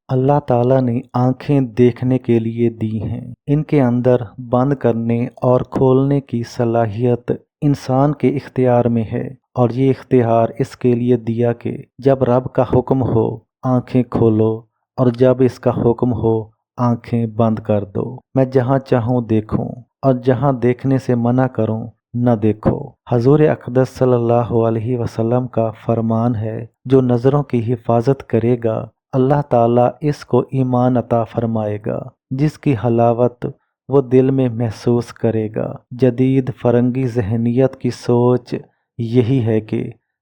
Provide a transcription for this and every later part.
اللہ ताला ने आँखें देखने के लिए दी हैं। इनके अंदर बंद करने और खोलने की सलाहियत इंसान के इख्तियार में है, और ये इख्तियार इसके लिए दिया कि जब रब का हुक्म हो आँखें खोलो, और जब इसका हुक्म हो आँखें बंद कर दो। मैं जहाँ चाहूँ देखूँ, और जहाँ देखने से मना करूँ न देखो। हजूर अक़दस सल्लल्लाहु अलैहि वसल्लम का फरमान है, जो नज़रों की हिफाजत करेगा अल्लाह ताला इसको ईमान अता फरमाएगा, जिसकी हलावत वो दिल में महसूस करेगा। जदीद फरंगी जहनियत की सोच यही है कि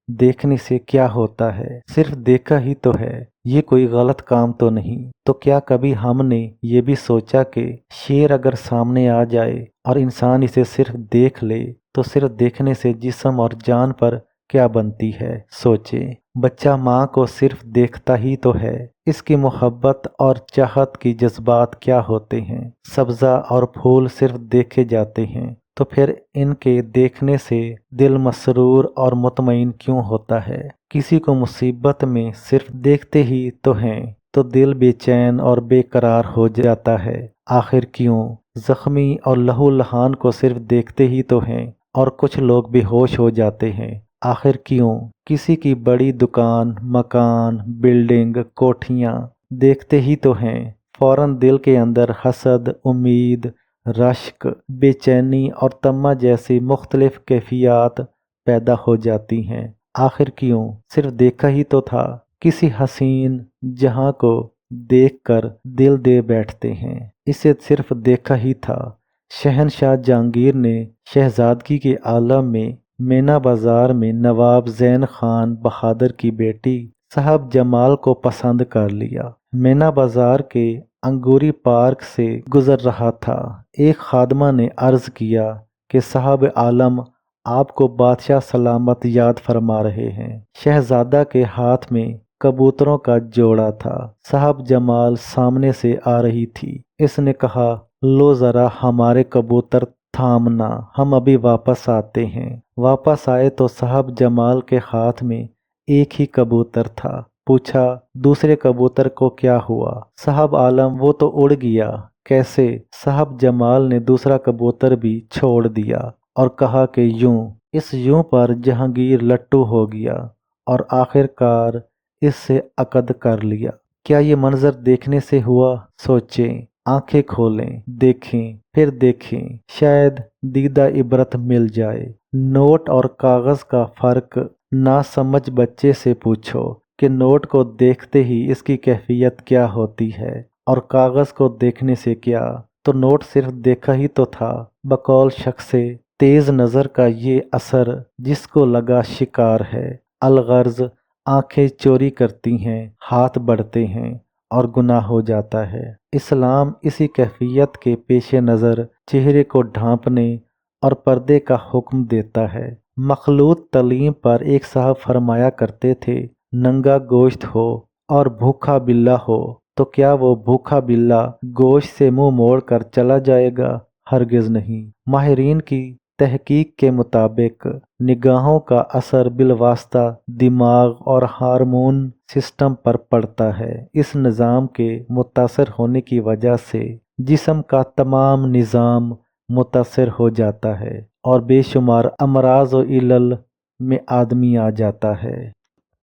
देखने से क्या होता है, सिर्फ देखा ही तो है, ये कोई गलत काम तो नहीं। तो क्या कभी हमने ये भी सोचा कि शेर अगर सामने आ जाए और इंसान इसे सिर्फ देख ले, तो सिर्फ देखने से जिस्म और जान पर क्या बनती है? सोचे। बच्चा माँ को सिर्फ देखता ही तो है, इसकी मोहब्बत और चाहत की जज्बात क्या होते हैं? सब्ज़ा और फूल सिर्फ देखे जाते हैं, तो फिर इनके देखने से दिल मसरूर और मुतमईन क्यों होता है? किसी को मुसीबत में सिर्फ देखते ही तो हैं, तो दिल बेचैन और बेकरार हो जाता है। आखिर क्यों? जख्मी और लहू लहान को सिर्फ देखते ही तो हैं, और कुछ लोग बेहोश हो जाते हैं। आखिर क्यों? किसी की बड़ी दुकान, मकान, बिल्डिंग, कोठियाँ देखते ही तो हैं, फौरन दिल के अंदर हसद, उम्मीद, रश्क, बेचैनी और तम्मा जैसी मुख्तलिफ कैफियत पैदा हो जाती हैं। आखिर क्यों? सिर्फ देखा ही तो था। किसी हसीन जहां को देखकर दिल दे बैठते हैं, इसे सिर्फ देखा ही था। शहनशाह जहांगीर ने शहजादगी के आलम में मीना बाजार में नवाब ज़ैन खान बहादुर की बेटी साहब जमाल को पसंद कर लिया। मीना बाजार के अंगूरी पार्क से गुजर रहा था। एक खादमा ने अर्ज किया कि साहब आलम आपको बादशाह सलामत याद फरमा रहे हैं। शहजादा के हाथ में कबूतरों का जोड़ा था। साहब जमाल सामने से आ रही थी। इसने कहा, लो जरा हमारे कबूतर थामना, हम अभी वापस आते हैं। वापस आए तो साहब जमाल के हाथ में एक ही कबूतर था। पूछा, दूसरे कबूतर को क्या हुआ? साहब आलम, वो तो उड़ गया। कैसे? साहब जमाल ने दूसरा कबूतर भी छोड़ दिया और कहा कि यूं। इस यूं पर जहांगीर लट्टू हो गया और आखिरकार इससे अकद कर लिया। क्या ये मंजर देखने से हुआ? सोचें, आंखें खोलें, देखें, फिर देखें, शायद दीदा इबरत मिल जाए। नोट और कागज का फर्क ना समझ बच्चे से पूछो कि नोट को देखते ही इसकी कैफियत क्या होती है, और कागज को देखने से क्या। तो नोट सिर्फ देखा ही तो था। बकौल शख्स से तेज नजर का ये असर जिसको लगा शिकार है। अलगर्ज आंखें चोरी करती हैं, हाथ बढ़ते हैं और गुनाह हो जाता है। इस्लाम इसी कैफियत के पेश नज़र चेहरे को ढांपने और पर्दे का हुक्म देता है। मखलूत तलीम पर एक साहब फरमाया करते थे, नंगा गोश्त हो और भूखा बिल्ला हो तो क्या वो भूखा बिल्ला गोश्त से मुंह मोड़ कर चला जाएगा? हरगिज नहीं। माहिरीन की तहकीक के मुताबिक निगाहों का असर बिलवास्ता दिमाग और हार्मोन सिस्टम पर पड़ता है। इस निज़ाम के मुतासर होने की वजह से जिस्म का तमाम निज़ाम मुतासर हो जाता है और बेशुमार अमराज व इलल में आदमी आ जाता है।